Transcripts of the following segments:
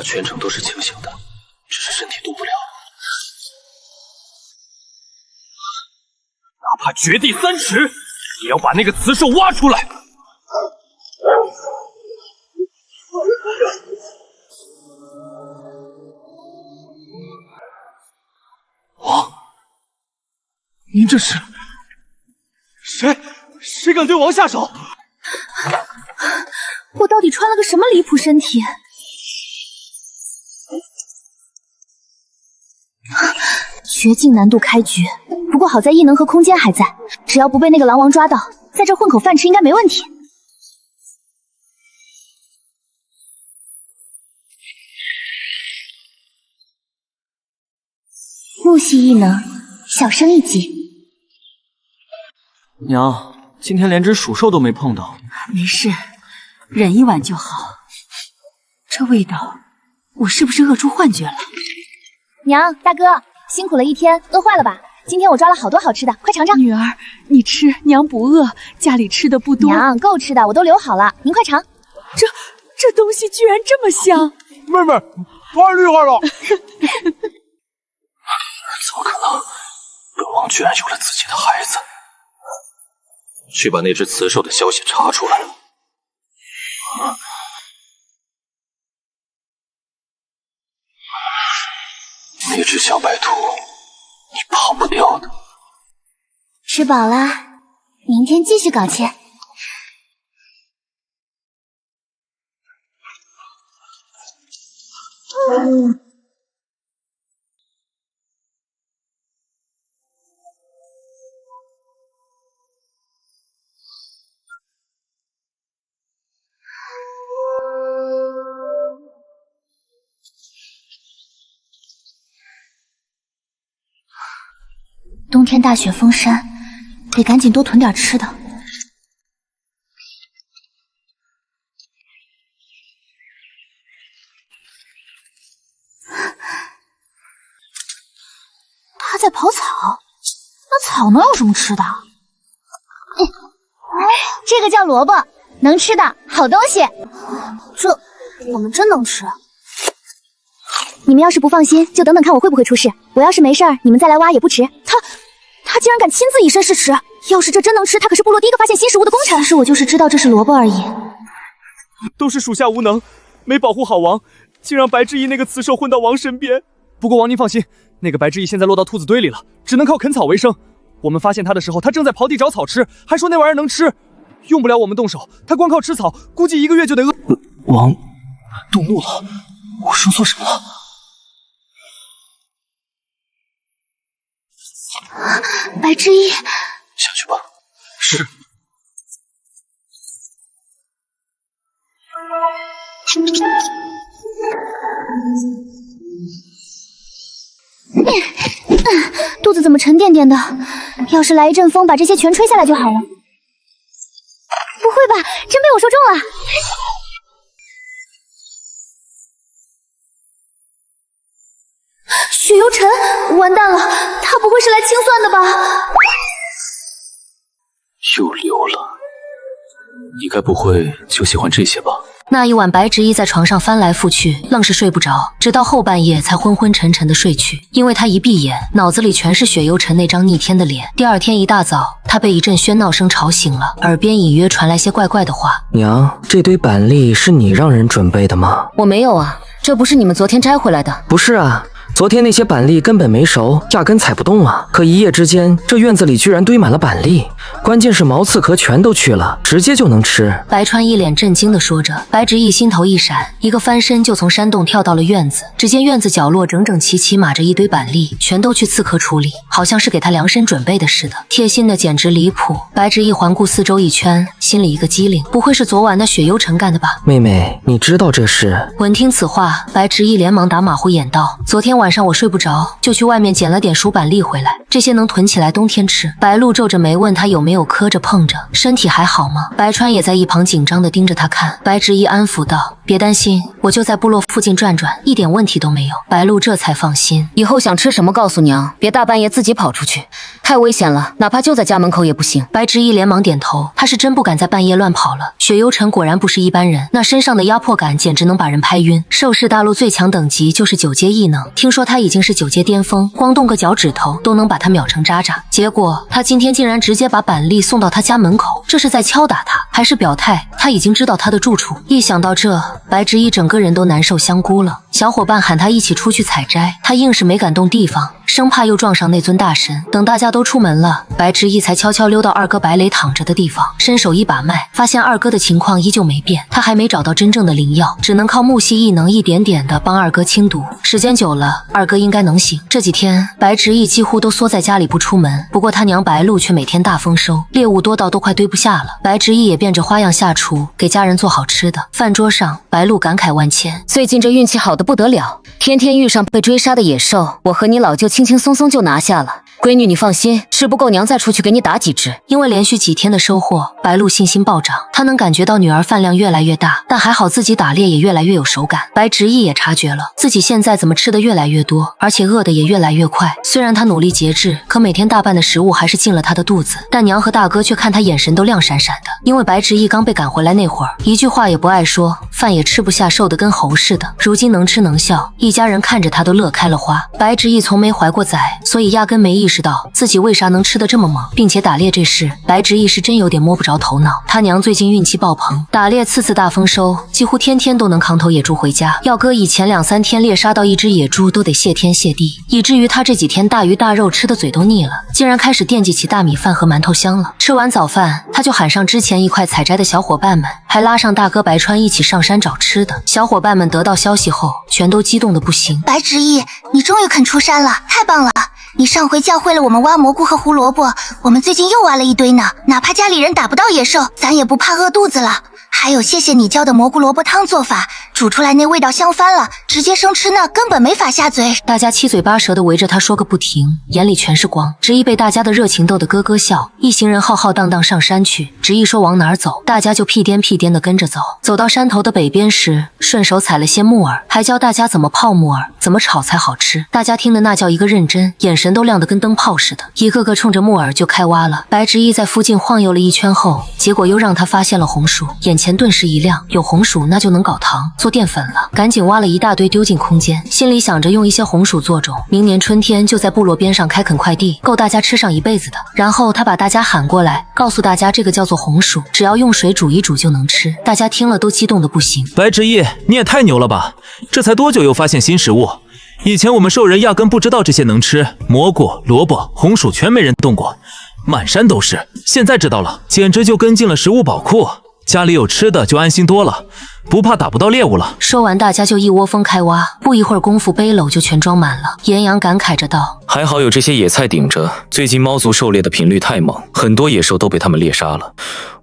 他全程都是清醒的，只是身体动不了。哪怕掘地3尺，也要把那个雌兽挖出来。王，您这是？谁敢对王下手？我到底穿了个什么离谱身体？绝境难度开局，不过好在异能和空间还在，只要不被那个狼王抓到，在这混口饭吃应该没问题。木系异能，小生一击。娘，今天连只鼠兽都没碰到。没事，忍一晚就好。这味道，我是不是饿出幻觉了？娘，大哥，辛苦了一天，饿坏了吧？今天我抓了好多好吃的，快尝尝。女儿，你吃，娘不饿，家里吃的不多。娘，够吃的，我都留好了，您快尝。这东西居然这么香！妹妹，太厉害了！怎么可能？本王居然有了自己的孩子！去把那只雌兽的消息查出来。那只小白兔，你跑不掉的。吃饱了，明天继续搞切。冬天大雪封山，得赶紧多囤点吃的。他在刨草，那草能有什么吃的？这个叫萝卜，能吃的好东西。这我们真能吃？你们要是不放心，就等等看我会不会出事。我要是没事儿，你们再来挖也不迟。他竟然敢亲自以身试食！要是这真能吃，他可是部落第一个发现新食物的功臣。其实我就是知道这是萝卜而已。都是属下无能，没保护好王，竟让白之翼那个雌兽混到王身边。不过王您放心，那个白之翼现在落到兔子堆里了，只能靠啃草为生。我们发现他的时候，他正在刨地找草吃，还说那玩意儿能吃，用不了我们动手，他光靠吃草，估计1个月就得饿。王动怒了，我说错什么了？白之翼，下去吧。是。肚子怎么沉甸甸的？要是来一阵风，把这些全吹下来就好了。不会吧，真被我说中了！雪游尘，完蛋了，他不会是来清算的吧？又流了，你该不会就喜欢这些吧？那一晚，白之一在床上翻来覆去，愣是睡不着，直到后半夜才昏昏沉沉的睡去。因为他一闭眼，脑子里全是雪幽尘那张逆天的脸。第二天一大早，他被一阵喧闹声吵醒了，耳边隐约传来些怪怪的话。娘，这堆板栗是你让人准备的吗？我没有啊，这不是你们昨天摘回来的？不是啊。昨天那些板栗根本没熟，压根踩不动啊！可一夜之间，这院子里居然堆满了板栗，关键是毛刺壳全都去了，直接就能吃。白川一脸震惊地说着，白执意心头一闪，一个翻身就从山洞跳到了院子。只见院子角落整整齐齐码着一堆板栗，全都去刺壳处理，好像是给他量身准备的似的，贴心的简直离谱。白执意环顾四周一圈，心里一个机灵，不会是昨晚那雪幽尘干的吧？妹妹，你知道这是？闻听此话，白执意连忙打马虎眼道：昨天晚上我睡不着，就去外面捡了点熟板栗回来，这些能囤起来冬天吃。白露皱着眉问他有没有磕着碰着，身体还好吗？白川也在一旁紧张地盯着他看。白执意安抚道：别担心，我就在部落附近转转，一点问题都没有。白露这才放心。以后想吃什么告诉娘，别大半夜自己跑出去，太危险了，哪怕就在家门口也不行。白执一连忙点头，他是真不敢在半夜乱跑了。雪幽尘果然不是一般人，那身上的压迫感简直能把人拍晕。兽氏大陆最强等级就是9阶异能，听说他已经是9阶巅峰，光动个脚趾头都能把他秒成渣渣。结果他今天竟然直接把板栗送到他家门口，这是在敲打他，还是表态他已经知道他的住处？一想到这，白执一整个人都难受香菇了。小伙伴喊他一起出去采摘，他硬是没敢动地方，生怕又撞上那尊大神。等大家都出门了，白执一才悄悄溜到二哥白雷躺着的地方，伸手一把脉，发现二哥的情况依旧没变，他还没找到真正的灵药，只能靠木系异能一点点的帮二哥清毒。时间久了，二哥应该能醒。这几天白执一几乎都缩在家里不出门，不过他娘白露却每天大丰收，猎物多到都快堆不下了。白执一也变着花样下厨，给家人做好吃的。饭桌上，白露感慨万千，最近这运气好的不得了，天天遇上被追杀的野兽，我和你老舅轻轻松松就拿下了。闺女你放心，吃不够娘再出去给你打几只。因为连续几天的收获，白露信心暴涨，她能感觉到女儿饭量越来越大，但还好自己打猎也越来越有手感。白执一也察觉了自己现在怎么吃的越来越多，而且饿的也越来越快。虽然他努力节制，可每天大半的食物还是进了他的肚子，但娘和大哥却看他眼神都亮闪闪的。因为白执一刚被赶回来那会儿，一句话也不爱说，饭也吃不下，瘦得跟猴似的。如今能吃能笑，一家人看着他都乐开了花。白执一从没怀过崽，所以压根没意识到自己为啥能吃得这么猛，并且打猎这事，白执一是真有点摸不着头脑。他娘最近运气爆棚，打猎次次大丰收，几乎天天都能扛头野猪回家。要搁以前2、3天猎杀到一只野猪都得谢天谢地，以至于他这几天大鱼大肉吃的嘴都腻了，竟然开始惦记起大米饭和馒头香了。吃完早饭，他就喊上之前一块采摘的小伙伴们，还拉上大哥白川一起上山找吃的。小伙伴们得到消息后，全都激动的不行。白执一，你终于肯出山了，太棒了！你上回教会了我们挖蘑菇和胡萝卜，我们最近又挖了一堆呢，哪怕家里人打不到野兽，咱也不怕饿肚子了。还有谢谢你教的蘑菇萝卜汤做法，煮出来那味道香翻了，直接生吃那根本没法下嘴。大家七嘴八舌的围着他说个不停，眼里全是光。执一被大家的热情逗得咯咯笑，一行人浩浩荡荡上山去。执一说往哪儿走，大家就屁颠屁颠的跟着走。走到山头的北边时，顺手采了些木耳，还教大家怎么泡木耳，怎么炒才好吃。大家听的那叫一个认真，眼神都亮得跟灯泡似的，一个个冲着木耳就开挖了。白执一在附近晃悠了一圈后，结果又让他发现了红薯，眼前顿时一亮，有红薯那就能搞糖做淀粉了，赶紧挖了一大堆丢进空间，心里想着用一些红薯做种，明年春天就在部落边上开垦块地，够大家吃上一辈子的。然后他把大家喊过来，告诉大家这个叫做红薯，只要用水煮一煮就能吃。大家听了都激动的不行。白执一，你也太牛了吧，这才多久又发现新食物？以前我们兽人压根不知道这些能吃，蘑菇、萝卜、红薯全没人动过，满山都是，现在知道了，简直就跟进了食物宝库，家里有吃的就安心多了，不怕打不到猎物了。说完大家就一窝蜂开挖，不一会儿功夫背篓就全装满了。岩阳感慨着道，还好有这些野菜顶着，最近猫族狩猎的频率太猛，很多野兽都被他们猎杀了，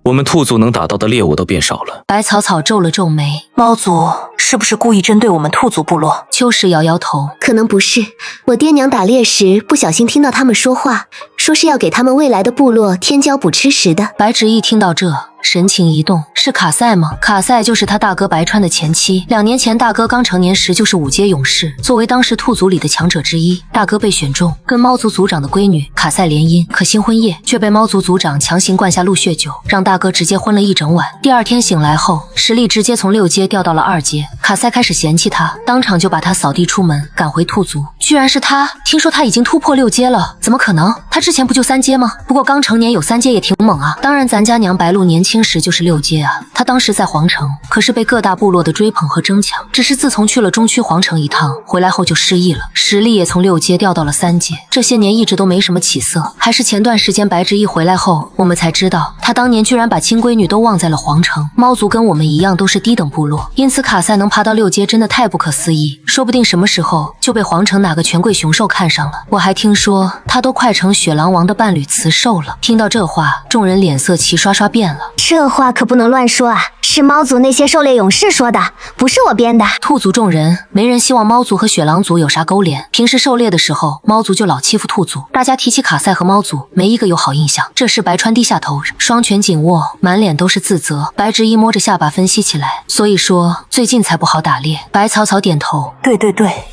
我们兔族能打到的猎物都变少了。白草草皱了皱眉，猫族是不是故意针对我们兔族部落？秋实摇摇头，可能不是，我爹娘打猎时不小心听到他们说话，说是要给他们未来的部落添椒补吃食的。白执一听到这，神情一动，是卡塞吗？卡塞就是他大哥白川的前妻，2年前大哥刚成年时就是5阶勇士，作为当时兔族里的强者之一，大哥被选中跟猫族族长的闺女卡塞联姻，可新婚夜却被猫族族长强行灌下鹿血酒，让大哥直接昏了一整晚。第二天醒来后，实力直接从6阶掉到了2阶，卡塞开始嫌弃他，当场就把他扫地出门，赶回兔族。居然是他，听说他已经突破6阶了，怎么可能？他之前不就3阶吗？不过刚成年有3阶也挺猛啊。当然咱家娘白鹿年轻时就是6阶啊，他当时在皇城可是被各大部落的追捧和争抢，只是自从去了中区皇城一趟回来后就失忆了，实力也从6阶掉到了3阶，这些年一直都没什么起色。还是前段时间白执一回来后，我们才知道他当年居然把亲闺女都忘在了皇城。猫族跟我们一样都是低等部落，因此卡塞能爬到6阶真的太不可思议，说不定什么时候就被皇城哪个权贵雄兽看上了。我还听说他都快成雪狼王的伴侣雌兽了。听到这话，众人脸色齐刷刷变了。这话可不能乱说啊，是猫族那些狩猎勇士说的，不是我编的。兔族众人没人希望猫族和雪狼族有啥勾连，平时狩猎的时候，猫族就老欺负兔族，大家提起卡塞和猫族，没一个有好印象。这时白川低下头，双拳紧握，满脸都是自责。白执一摸着下巴分析起来，所以说最近才不好打猎。白草草点头，对，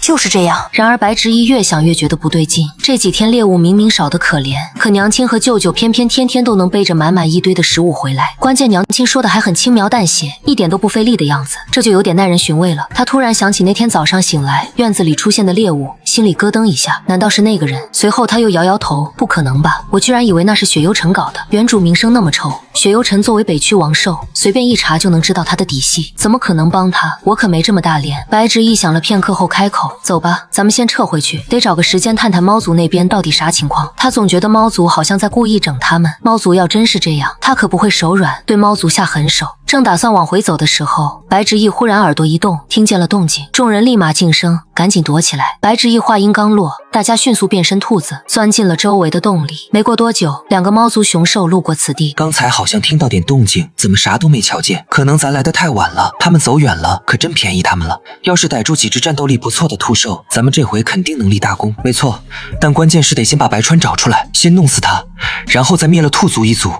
就是这样。然而白执一越想越觉得不对劲，这几天猎物明明少得可怜，可娘亲和舅舅偏偏天天都能背着满满一堆的食物回来，关键娘亲说的还很轻描淡写，一点都不费力的样子，这就有点耐人寻味了。他突然想起那天早上醒来，院子里出现的猎物，心里咯噔一下，难道是那个人？随后他又摇摇头，不可能吧，我居然以为那是雪幽城搞的，原主名声那么臭，雪幽城作为北区王兽，随便一查就能知道他的底细，怎么可能帮他？我可没这么大脸。白执一想了片刻后开口，走吧，咱们先撤回去，得找个时间探探猫族那边到底啥情况。他总觉得猫族好像在故意整他们，猫族要真是这样，他可不会手软，对猫族下狠手。正打算往回走的时候，白执一忽然耳朵一动，听见了动静，众人立马噤声，赶紧躲起来。白执一话音刚落，大家迅速变身兔子，钻进了周围的洞里。没过多久，两个猫族雄兽路过此地，刚才好像听到点动静，怎么啥都没瞧见？可能咱来得太晚了，他们走远了，可真便宜他们了。要是逮住几只战斗力不错的兔兽，咱们这回肯定能立大功。没错，但关键是得先把白川找出来，先弄死他，然后再灭了兔族一族，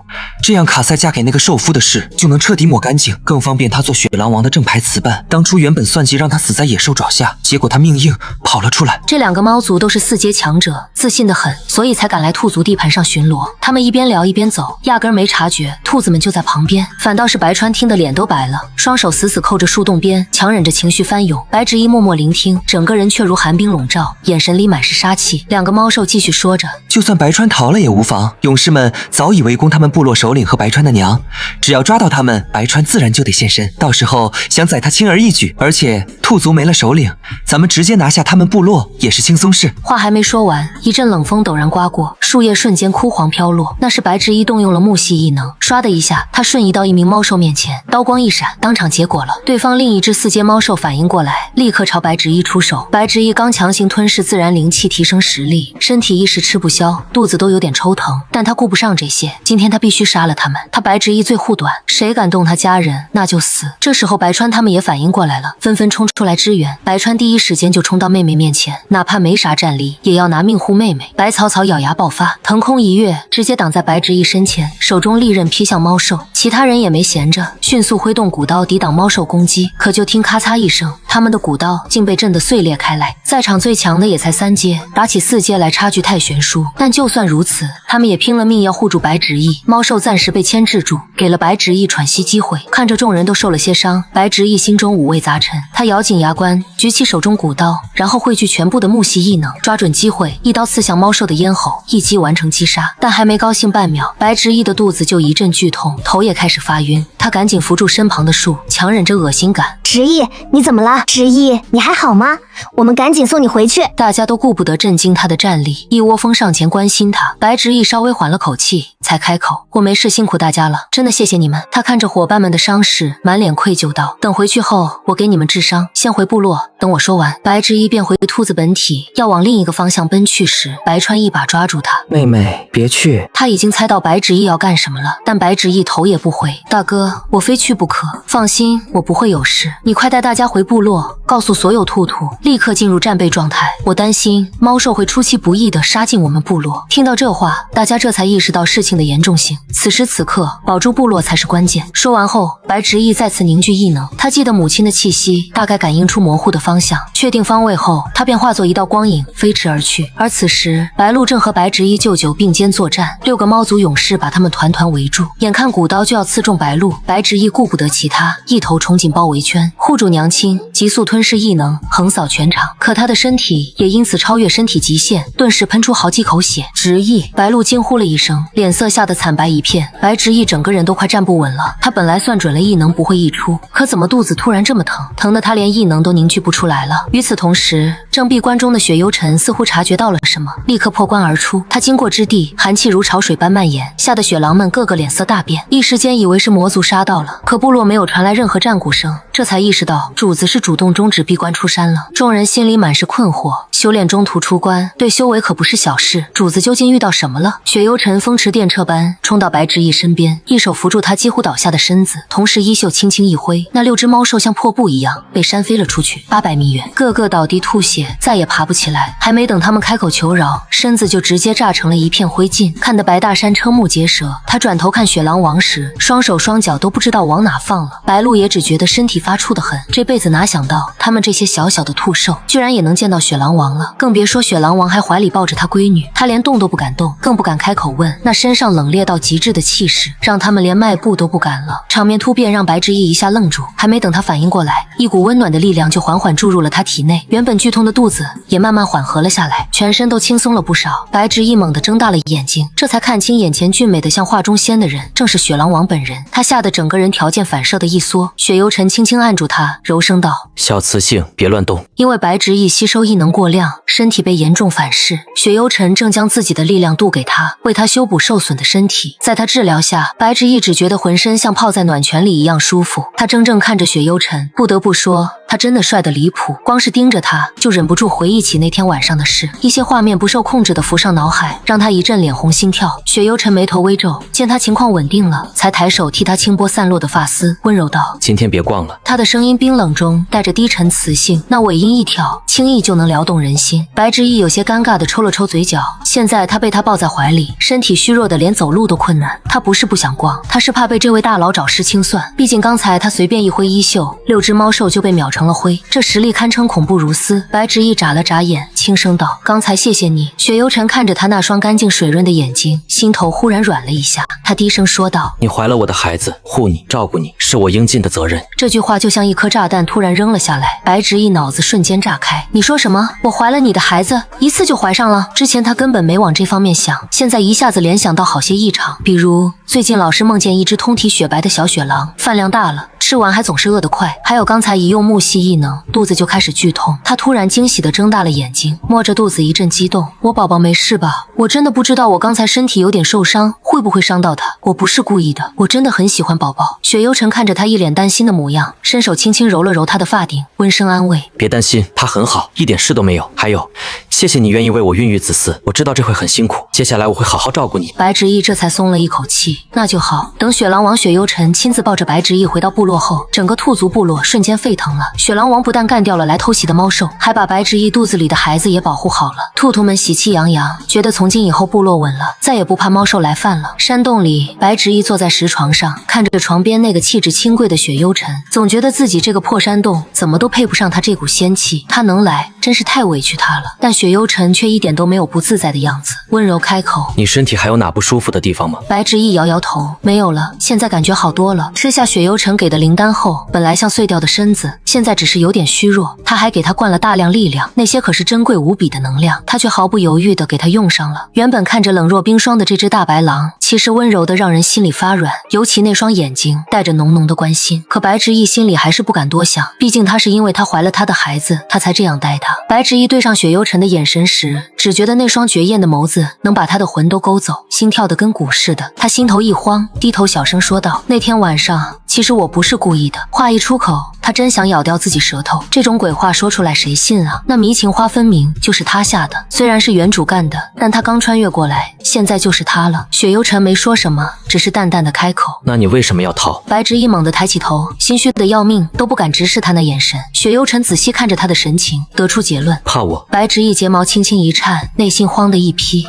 这样卡塞嫁给那个兽夫的事就能彻底抹干净，更方便他做雪狼王的正牌词伴。当初原本算计让他死在野兽爪下，结果他命硬跑了出来。这两个猫族都是4阶强者，自信得很，所以才敢来兔族地盘上巡逻。他们一边聊一边走，压根没察觉兔子们就在旁边，反倒是白川听得脸都白了，双手死死扣着树洞边，强忍着情绪翻涌。白执一默默聆听，整个人却如寒冰笼罩，眼神里满是杀气。两个猫兽继续说着，就算白川逃了也无妨，勇士们早已围攻他们部落首领和白川的娘，只要抓到他们，白川自然就得现身，到时候想宰他轻而易举。而且兔族没了首领，咱们直接拿下他们部落也是轻松事。话还没说完，一阵冷风陡然刮过，树叶瞬间枯黄飘落，那是白执一动用了木系异能，唰的一下，他瞬移到一名猫兽面前，刀光一闪，当场结果了。对方另一只4阶猫兽反应过来，立刻朝白执一出手。白执一刚强行吞噬自然灵气提升实力，身体一时吃不消，肚子都有点抽疼，但他顾不上这些，今天他必须杀了他们。他白执一最护短，谁敢动他家人那就死。这时候白川他们也反应过来了，纷纷冲出来支援。白川第一时间就冲到妹妹面前，哪怕没啥战力，也要拿命护妹妹。白草草咬牙爆发，腾空一跃，直接挡在白执一身前，手中利刃劈向猫兽。其他人也没闲着，迅速挥动骨刀抵挡猫兽攻击。可就听咔嚓一声，他们的骨刀竟被震得碎裂开来。在场最强的也才3阶，打起4阶来差距太悬殊。但就算如此，他们也拼了命要护住白执一。猫兽暂时被牵制住，给了白执一喘息机会。看着众人都受了些伤，白执一心中五味杂陈。他咬紧牙关，举起手中骨刀，然后汇聚全部的木系异能，抓准机会，一刀刺向猫兽的咽喉，一击完成击杀。但还没高兴半秒，白执一的肚子就一阵剧痛，头也开始发晕。他赶紧扶住身旁的树，强忍着恶心感。执一，你怎么了？执一，你还好吗？我们赶紧送你回去。大家都顾不得震惊他的战力，一窝蜂上前关心他。白执一稍微缓了口气，才开口：“我没事，辛苦大家了，真的谢谢你们。”他看着伙伴们的伤势，满脸愧疚道：“等回去后，我给你们治伤。先回部落，等我说完。”白执一变回兔子本体，要往另一个方向奔去时，白川一把抓住他：“妹妹，别去。”他已经猜到白执一要干什么了，但白执一头也不回：“大哥，我非去不可。放心，我不会有事。你快带大家回部落，告诉所有兔兔，立刻进入战备状态。我担心猫兽会出其不意地杀进我们部落。”听到这话，大家这才意识到事情的严重性。此时此刻，保住部落才是关键。说完后，白执一再次凝聚异能，他记得母亲的气息，大概感应出模糊的方向，确定方位后，他便化作一道光影飞驰而去。而此时，白鹿正和白执一舅舅并肩作战，6个猫族勇士把他们团团围住，眼看骨刀就要刺中白鹿，白执一顾不得其他，一头冲进包围圈，护住娘亲，急速吞噬异能，横扫全场。可他的身体也因此超越身体极限，顿时喷出好几口血。执一，白鹿惊呼了一声，脸色吓得惨白一片。白执一整个人都快站不稳了，他本来算准了异能不会溢出，可怎么肚子突然这么疼，疼得他连异能都凝聚不出来了。与此同时，正闭关中的雪幽尘似乎察觉到了什么，立刻破关而出。他经过之地，寒气如潮水般蔓延，吓得雪狼们个个脸色大变，一时间以为是魔族杀到了。可部落没有传来任何战鼓声，这才意识到主子是主主动终止闭关出山了。众人心里满是困惑，修炼中途出关，对修为可不是小事。主子究竟遇到什么了？雪幽尘风驰电掣般冲到白执意身边，一手扶住他几乎倒下的身子，同时衣袖轻轻一挥，那6只猫兽像破布一样被扇飞了出去，800米远，个个倒地吐血，再也爬不起来。还没等他们开口求饶，身子就直接炸成了一片灰烬，看得白大山瞠目结舌。他转头看雪狼王时，双手双脚都不知道往哪放了。白鹿也只觉得身体发怵得很，这辈子哪想到他们这些小小的兔兽居然也能见到雪狼王了，更别说雪狼王还怀里抱着他闺女，他连动都不敢动，更不敢开口问。那身上冷冽到极致的气势，让他们连迈步都不敢了。场面突变让白执意一下愣住，还没等他反应过来，一股温暖的力量就缓缓注入了他体内，原本剧痛的肚子也慢慢缓和了下来，全身都轻松了不少。白执意猛地睁大了眼睛，这才看清眼前俊美的像画中仙的人，正是雪狼王本人。他吓得整个人条件反射的一缩，雪幽尘轻轻按住他，柔声道：小雌性，别乱动。因为白执意吸收异能过量，身体被严重反噬，雪幽尘正将自己的力量渡给他，为他修补受损的身体。在他治疗下，白执意只觉得浑身像泡在暖泉里一样舒服。他怔怔看着雪幽尘，不得不说他真的帅得离谱，光是盯着他就忍不住回忆起那天晚上的事，一些画面不受控制地浮上脑海，让他一阵脸红心跳。雪幽尘眉头微皱，见他情况稳定了，才抬手替他轻拨散落的发丝，温柔道：今天别逛了。他的声音冰冷中带着低沉磁性，那尾音一挑，轻易就能撩动人心。白执意有些尴尬地抽了抽嘴角，现在他被他抱在怀里，身体虚弱的连走路都困难。他不是不想逛，他是怕被这位大佬找事清算，毕竟刚才他随便一挥衣袖，6只猫兽就被秒成了灰，这实力堪称恐怖如斯。白执意眨了眨眼，轻声道：刚才谢谢你。雪幽尘看着他那双干净水润的眼睛，心头忽然软了一下，他低声说道：你怀了我的孩子，护你照顾你是我应尽的责任。这句话就像一颗炸弹突然扔了下来，白执意脑子瞬间炸开。你说什么？我怀了你的孩子，一次就怀上了？之前他根本没往这方面想，现在一下子联想到好些异常，比如最近老是梦见一只通体雪白的小雪狼，饭量大了，吃完还总是饿得快，还有刚才一用木系异能，肚子就开始剧痛。他突然惊喜地睁大了眼睛，摸着肚子一阵激动：我宝宝没事吧？我真的不知道我刚才身体有点受伤，会不会伤到他？我不是故意的，我真的很喜欢宝宝。雪幽尘看着他一脸担心的模样，伸手轻轻揉了揉他的发顶，温声安慰：别担心，他很好，一点事都没有。还有，谢谢你愿意为我孕育子嗣，我知道这会很辛苦，接下来我会好好照顾你。白执意这才松了一口气，那就好。等雪狼王雪幽尘亲自抱着白执意回到部落后，整个兔族部落瞬间沸腾了。雪狼王不但干掉了来偷袭的猫兽，还把白执意肚子里的孩子也保护好了。兔兔们喜气洋洋，觉得从今以后部落稳了，再也不怕猫兽来犯了。山洞里，白执意坐在石床上，看着床边那个气质清贵的雪幽尘，总觉得自己这个破山洞怎么都配不上他这股仙气。他能来，真是太委屈他了。但雪幽尘却一点都没有不自在的样子，温柔开口：你身体还有哪不舒服的地方吗？白执意摇摇头：没有了，现在感觉好多了。吃下雪幽尘给的灵丹后，本来像碎掉的身子，现在只是有点虚弱。他还给他灌了大量力量，那些可是珍贵无比的能量，他却毫不犹豫地给他用上了。原本看着冷若冰霜的这只大白狼，其实温柔的让人心里发软，尤其那双眼睛带着浓浓的关心。可白执意心里还是不敢多想，毕竟他是因为他怀了他的孩子，他才这样待他。白执意对上雪幽尘的眼神时，只觉得那双绝艳的眸子能把他的魂都勾走，心跳得跟鼓似的。他心头一慌，低头小声说道：那天晚上其实我不是故意的。话一出口，他真想咬掉自己舌头，这种鬼话说出来谁信啊？那迷情花分明就是他下的，虽然是原主干的，但他刚穿越过来，现在就是他了。雪幽尘没说什么，只是淡淡的开口：那你为什么要逃？白执意猛地抬起头，心虚的要命，都不敢直视他那眼神。雪幽尘仔细看着他的神情，得出结论：怕我。白执意睫毛轻轻一颤，内心慌的一批。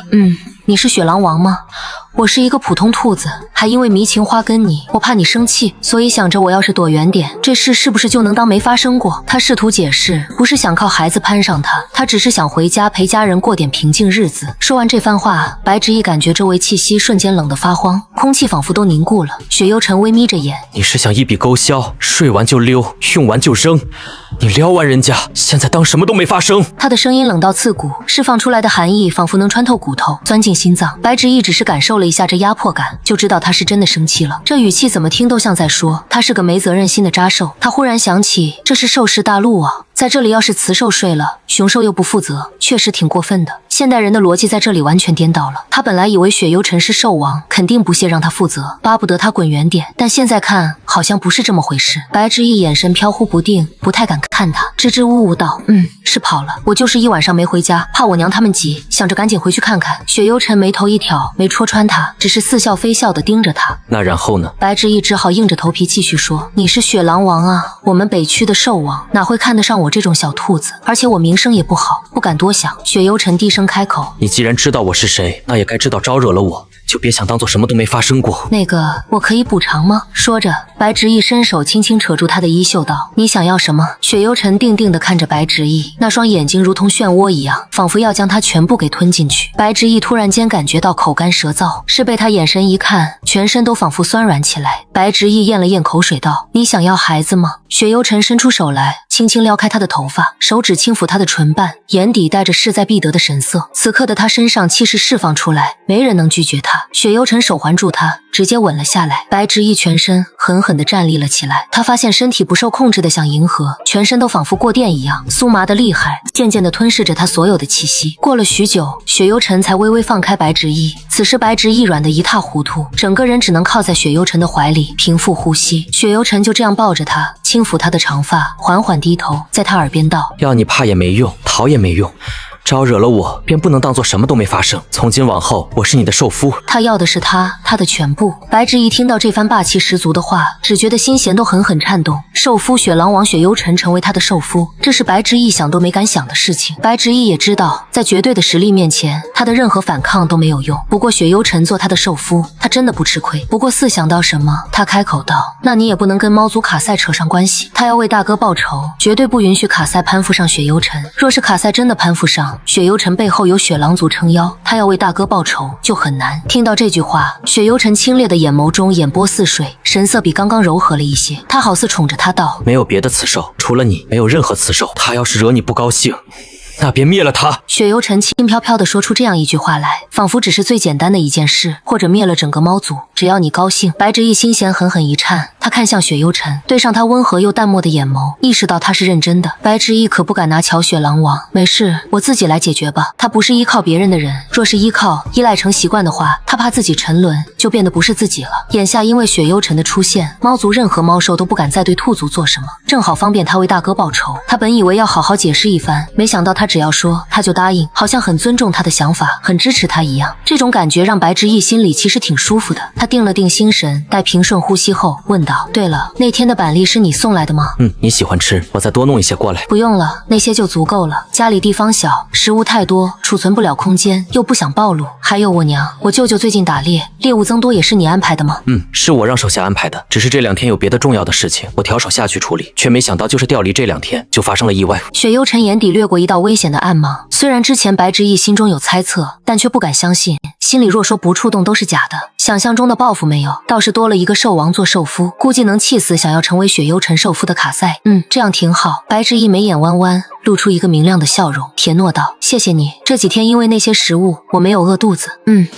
你是雪狼王吗？我是一个普通兔子，还因为迷情花跟你，我怕你生气，所以想着我要是躲远点，这事是不是就能当没发生过？他试图解释，不是想靠孩子攀上他，他只是想回家陪家人过点平静日子。说完这番话，白执意感觉周围气息瞬间冷得发慌，空气仿佛都凝固了。雪幽尘微眯着眼：你是想一笔勾销，睡完就溜，用完就扔？你撩完人家，现在当什么都没发生？他的声音冷到刺骨，释放出来的寒意仿佛能穿透骨头，钻进心脏。白执意只是感受了一下这压迫感，就知道他是真的生气了。这语气怎么听都像在说他是个没责任心的渣兽。他忽然想起，这是兽食大陆啊，在这里要是雌兽睡了，雄兽又不负责，确实挺过分的。现代人的逻辑在这里完全颠倒了。他本来以为雪幽尘是兽王，肯定不屑让他负责，巴不得他滚远点，但现在看好像不是这么回事。白执意眼神飘忽不定，不太敢看他，支支吾吾道：“是跑了，我就是一晚上没回家，怕我娘他们急，想着赶紧回去看看。”雪幽尘眉头一挑，没戳穿他，只是似笑非笑地盯着他。那然后呢？白执意只好硬着头皮继续说：“你是雪狼王啊，我们北区的兽王，哪会看得上我这种小兔子？而且我名声也不好，不敢多想。”雪幽尘低声开口：“你既然知道我是谁，那也该知道招惹了我，就别想当做什么都没发生过。那个，我可以补偿吗？”说着，白执意伸手轻轻扯住他的衣袖道：“你想要什么？”雪幽尘定定地看着白执意，那双眼睛如同漩涡一样，仿佛要将他全部给吞进去。白执意突然间感觉到口干舌燥，是被他眼神一看，全身都仿佛酸软起来。白执意咽了咽口水道：“你想要孩子吗？”雪幽尘伸出手来，轻轻撩开他的头发，手指轻抚他的唇瓣，眼底带着势在必得的神色。此刻的他身上气势释放出来，没人能拒绝他。雪幽尘手环住他，直接吻了下来。白执意全身狠狠地站立了起来，他发现身体不受控制的想迎合，全身都仿佛过电一样，酥麻的厉害，渐渐地吞噬着他所有的气息。过了许久，雪幽尘才微微放开白执意。此时白执意软得一塌糊涂，整个人只能靠在雪幽尘的怀里平复呼吸。雪幽尘就这样抱着他，轻抚他的长发，缓缓低头，在他耳边道：“要你怕也没用，逃也没用。招惹了我，便不能当做什么都没发生。从今往后，我是你的受夫。”他要的是他的全部。白执意听到这番霸气十足的话，只觉得心弦都狠狠颤动。受夫雪狼王雪幽尘成为他的受夫，这是白执意想都没敢想的事情。白执意也知道，在绝对的实力面前，他的任何反抗都没有用。不过雪幽尘做他的受夫，他真的不吃亏。不过似想到什么，他开口道：“那你也不能跟猫族卡塞扯上关系，他要为大哥报仇，绝对不允许卡塞攀附上雪幽尘。若是卡塞真的攀附上，雪幽尘背后有雪狼族撑腰，他要为大哥报仇就很难。”听到这句话，雪幽尘清冽的眼眸中眼波似水，神色比刚刚柔和了一些。他好似宠着他道：“没有别的雌兽，除了你，没有任何雌兽。他要是惹你不高兴，那便灭了他。”雪幽尘轻飘飘地说出这样一句话来，仿佛只是最简单的一件事，或者灭了整个猫族，只要你高兴。白执意心弦狠狠一颤，他看向雪幽尘，对上他温和又淡漠的眼眸，意识到他是认真的。白执意可不敢拿瞧雪狼王，没事，我自己来解决吧。他不是依靠别人的人，若是依赖成习惯的话，他怕自己沉沦，就变得不是自己了。眼下因为雪幽尘的出现，猫族任何猫兽都不敢再对兔族做什么，正好方便他为大哥报仇。他本以为要好好解释一番，没想到他只要说他就答应，好像很尊重他的想法，很支持他一样。这种感觉让白执意心里其实挺舒服的。他定了定心神，待平顺呼吸后问道：“对了，那天的板栗是你送来的吗？”“你喜欢吃，我再多弄一些过来。”“不用了，那些就足够了。家里地方小，食物太多，储存不了空间，又不想暴露。还有我娘，我舅舅最近打猎，猎物增多也是你安排的吗？”“是我让手下安排的，只是这2天有别的重要的事情，我调手下去处理，却没想到就是调离这2天，就发生了意外。”雪幽尘眼底掠过一道危险的暗芒，虽然之前白执意心中有猜测，但却不敢相信，心里若说不触动都是假的。想象中的报复没有，倒是多了一个兽王做受夫，估计能气死想要成为雪幽尘受夫的卡塞。这样挺好。白执意眉眼弯弯，露出一个明亮的笑容，铁诺道：“谢谢你，这几天因为那些食物，我没有饿肚子。”“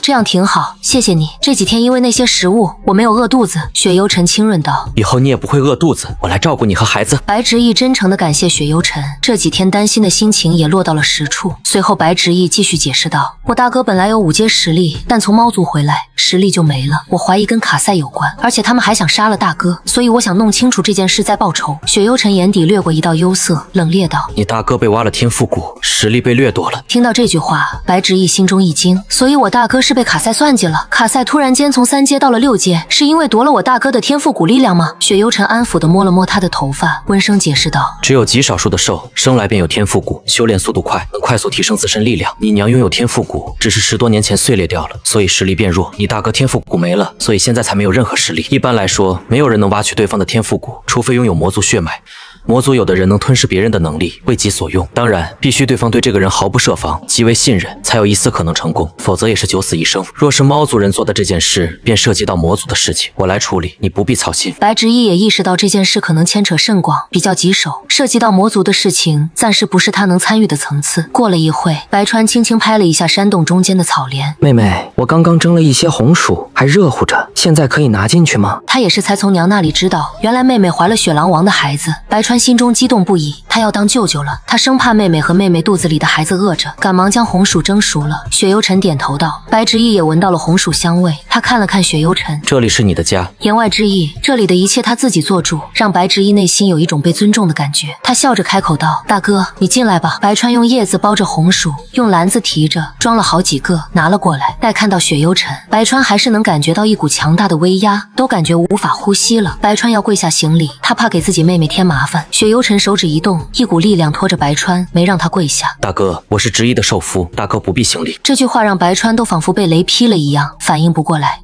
这样挺好，谢谢你，这几天因为那些食物，我没有饿肚子。”雪幽尘清润道：“以后你也不会饿肚子，我来照顾你和孩子。”白执意真诚地感谢雪幽尘，这几天担心的心情也落到了实处。随后白执意继续解释道：“我大哥本来有5阶实力，但从猫族回来，实力就没了。我怀疑跟卡塞有关，而且他们还想杀了大哥，所以我想弄清楚这件事再报仇。”雪幽尘眼底掠过一道忧色，冷冽道：“你大哥被挖了天赋谷，实力被掠夺了。”听到这句话，白执意心中一惊，所以我大哥是被卡塞算计了。卡塞突然间从3阶到了6阶，是因为夺了我大哥的天赋谷力量吗？雪幽尘安抚地摸了摸他的头发，温声解释道：“只有极少数的兽生来便有天赋谷，修炼速度快，能快速提升自身力量。你娘拥有天赋谷，只是10多年前碎裂掉了，所以实力变弱。你大哥天赋谷没了，所以现在才没有任何实力。一般来说，没有人能挖取对方的天赋谷，除非拥有魔族血脉。魔族有的人能吞噬别人的能力，为己所用。当然，必须对方对这个人毫不设防，极为信任，才有一丝可能成功，否则也是九死一生。若是猫族人做的这件事，便涉及到魔族的事情，我来处理，你不必操心。”白执意也意识到这件事可能牵扯甚广，比较棘手，涉及到魔族的事情，暂时不是他能参与的层次。过了一会，白川轻轻拍了一下山洞中间的草莲：“妹妹，我刚刚蒸了一些红薯，还热乎着，现在可以拿进去吗？”他也是才从娘那里知道，原来妹妹怀了雪狼王的孩子。白川川心中激动不已，他要当舅舅了。他生怕妹妹和妹妹肚子里的孩子饿着，赶忙将红薯蒸熟了。雪幽尘点头道。白执意也闻到了红薯香味，他看了看雪幽尘，这里是你的家。言外之意，这里的一切他自己做主，让白执意内心有一种被尊重的感觉。他笑着开口道：“大哥，你进来吧。”白川用叶子包着红薯，用篮子提着，装了好几个，拿了过来。待看到雪幽尘，白川还是能感觉到一股强大的威压，都感觉无法呼吸了。白川要跪下行礼，他怕给自己妹妹添麻烦。雪幽尘手指一动，一股力量拖着白川，没让他跪下。大哥，我是执意的受夫，大哥不必行礼。这句话让白川都仿佛被雷劈了一样，反应不过来。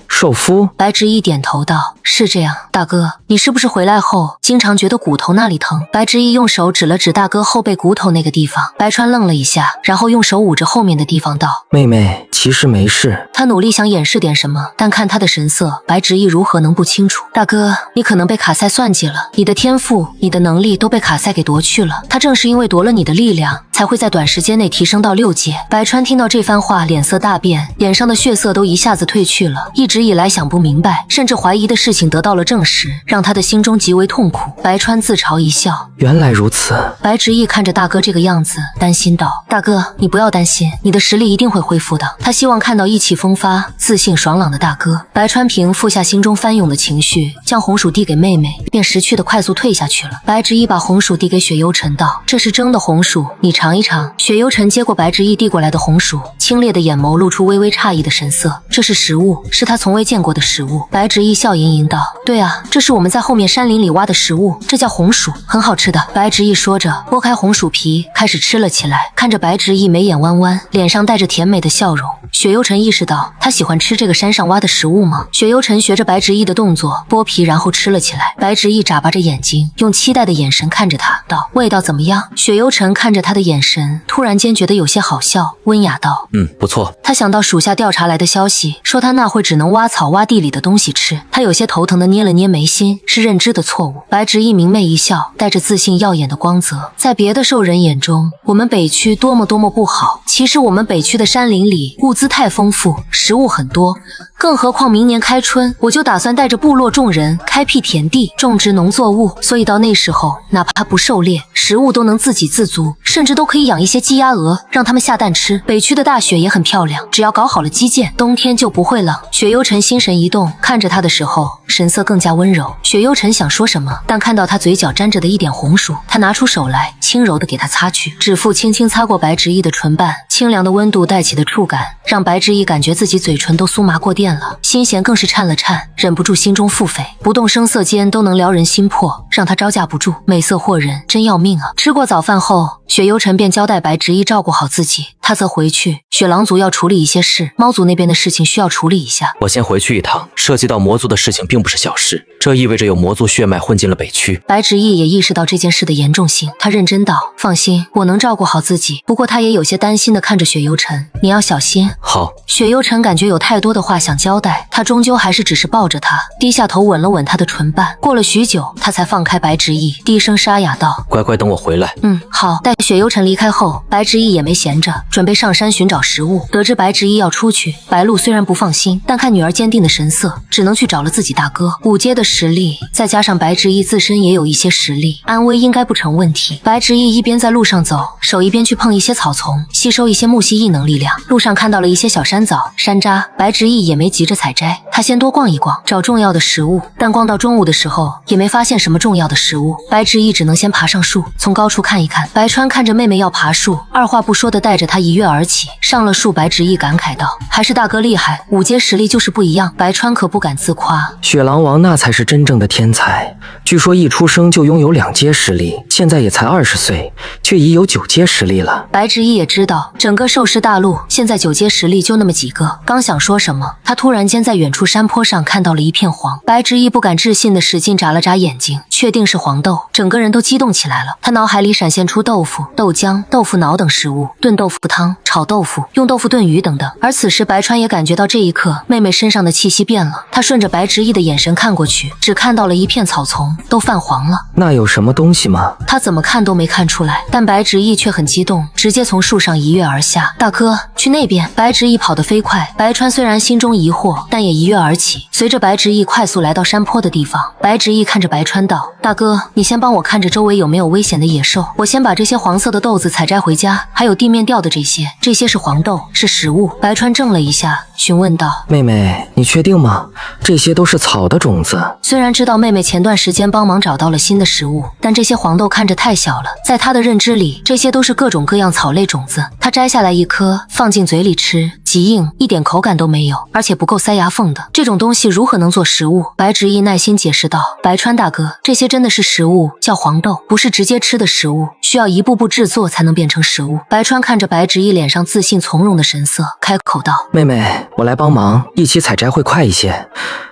受夫？白执意点头道：“是这样，大哥，你是不是回来后经常觉得骨头那里疼？”白执意用手指了指大哥后背骨头那个地方。白川愣了一下，然后用手捂着后面的地方道：“妹妹，其实没事。”他努力想掩饰点什么，但看他的神色，白执意如何能不清楚？大哥，你可能被卡塞算计了，你的天赋、你的能力都被卡塞给夺去了。他正是因为夺了你的力量，才会在短时间内提升到6阶。白川听到这番话，脸色大变，脸上的血色都一下子褪去了。一直以来想不明白，甚至怀疑的事情得到了证实，让他的心中极为痛苦。白川自嘲一笑：“原来如此。”白执意看着大哥这个样子，担心道：“大哥，你不要担心，你的实力一定会恢复的。”他希望看到意气风发、自信爽朗的大哥。白川平复下心中翻涌的情绪，将红薯递给妹妹，便识趣的快速退下去了。白执意把红薯递给雪幽尘道：“这是蒸的红薯，你尝一尝。”雪幽尘接过白执意递过来的红薯，清冽的眼眸露出微微诧异的神色。这是食物，是他从未见过的食物。白执意笑吟吟道：“对啊，这是我们在后面山林里挖的食物，这叫红薯，很好吃的。”白执意说着，剥开红薯皮，开始吃了起来。看着白执意眉眼弯弯，脸上带着甜美的笑容，雪幽尘意识到他喜欢吃这个山上挖的食物吗？雪幽尘学着白执意的动作剥皮，然后吃了起来。白执意眨巴着眼睛，用期待的眼神看着他，道：“味道怎么样？”雪幽尘看着他的眼神，突然间觉得有些好笑，温雅道：“不错。”他想到属下调查来的消息，说他那会只能挖草挖地里的东西吃，他有些头疼的捏了捏眉心，是认知的错误。白执意明媚一笑，带着自信耀眼的光泽。在别的兽人眼中，我们北区多么不好，其实我们北区的山林里物资太丰富，食物很多，更何况明年开春，我就打算带着部落众人开辟田地，种植农作物，所以到那时候，哪怕不狩猎，食物都能自给自足，甚至都可以养一些鸡鸭鹅，让他们下蛋吃。北区的大雪也很漂亮，只要搞好了基建，冬天就不会冷。雪幽尘心神一动，看着他的时候，神色更加温柔。雪幽尘想说什么，但看到他嘴角沾着的一点红薯，他拿出手来，轻柔地给他擦去，指腹轻轻擦过白执意的唇瓣，清凉的温度带起的触感，让白执意感觉自己嘴唇都酥麻过电了，心弦更是颤了颤，忍不住心中腹诽，不动声色间都能撩人心魄，让他招架不住，美色惑人，真要命啊！吃过早饭后，雪幽尘便交代白执意照顾好自己，他则回去。雪狼族要处理一些事，猫族那边的事情需要处理一下。我先回去一趟，涉及到魔族的事情并不是小事，这意味着有魔族血脉混进了北区。白执意也意识到这件事的严重性，他认真道：“放心，我能照顾好自己。”不过他也有些担心地看着雪幽尘：“你要小心。”好。雪幽尘感觉有太多的话想交代，他终究还是只是抱着他，低下头吻了吻他的唇瓣。过了许久，他才放开白执意，低声沙哑道：“乖乖等我回来。”好。待雪幽尘离开后，白执意也没闲着，准备上山寻找食物。得知白执意要出去，白鹿虽然不放心，但看女儿坚定的神色，只能去找了自己大哥。5阶的实力，再加上白执意自身也有一些实力，安危应该不成问题。白执意一边在路上走，手一边去碰一些草丛，吸收一些木系异能力量。路上看到了一些小山枣、山楂，白执意也没急着采摘，他先多逛一逛，找重要的食物。但逛到中午的时候，也没发现什么重要的食物。白执意只能先爬上树，从高处看一看。白川看着妹妹要爬树，二话不说的带着她一跃而起。上了树，白执意感慨道：“还是大哥厉害，5阶实力就是不一样。”白川可不敢自夸，雪狼王那才是真正的天才，据说一出生就拥有2阶实力，现在也才20岁，却已有9阶实力了。白执意也知道，整个兽氏大陆现在9阶实力就那么几个。刚想说什么，他突然间在远处山坡上看到了一片黄。白执意不敢置信的使劲眨了眨眼睛，确定是黄豆，整个人都激动起来了。他脑海里闪现出豆腐、豆浆、豆腐脑等食物，炖豆腐汤、炒豆腐、用豆腐炖鱼等等。而此时白川也感觉到这一刻妹妹身上的气息变了，他顺着白执意的眼神看过去，只看到了一片草丛都泛黄了。那有什么东西吗？他怎么看都没看出来，但白执意却很激动，直接从树上一跃而下。大哥，去那边！白执意跑得飞快，白川虽然心中疑惑，但也一跃而起。随着白执意快速来到山坡的地方，白执意看着白川道：“大哥，你先帮我看着周围有没有危险的野兽，我先把这些黄色的豆子采摘回家，还有地面掉的这些是黄豆，是食物。”白川怔了一下，询问道：“妹妹，你确定吗？这些都是草的种子。”虽然知道妹妹前段时间帮忙找到了新的食物，但这些黄豆看着太小了，在她的认知里，这些都是各种各样草类种子。她摘下来一颗，放进嘴里吃，极硬，一点口感都没有，而且不够塞牙缝的。这种东西如何能做食物？白执意耐心解释道：“白川大哥，这些真的是食物，叫黄豆，不是直接吃的食物，需要一步步制作才能变成食物。”白川看着白执意脸上自信从容的神色，开口道：“妹妹，我来帮忙，一起采摘会快一些。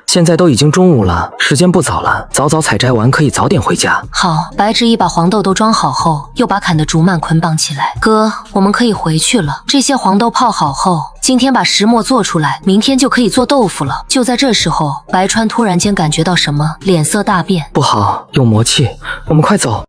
现在都已经中午了，时间不早了，早早采摘完可以早点回家。”好。白执意把黄豆都装好后，又把砍的竹蔓捆绑起来。哥，我们可以回去了。这些黄豆泡好后，今天把石磨做出来，明天就可以做豆腐了。就在这时候，白川突然间感觉到什么，脸色大变。不好，有魔气，我们快走。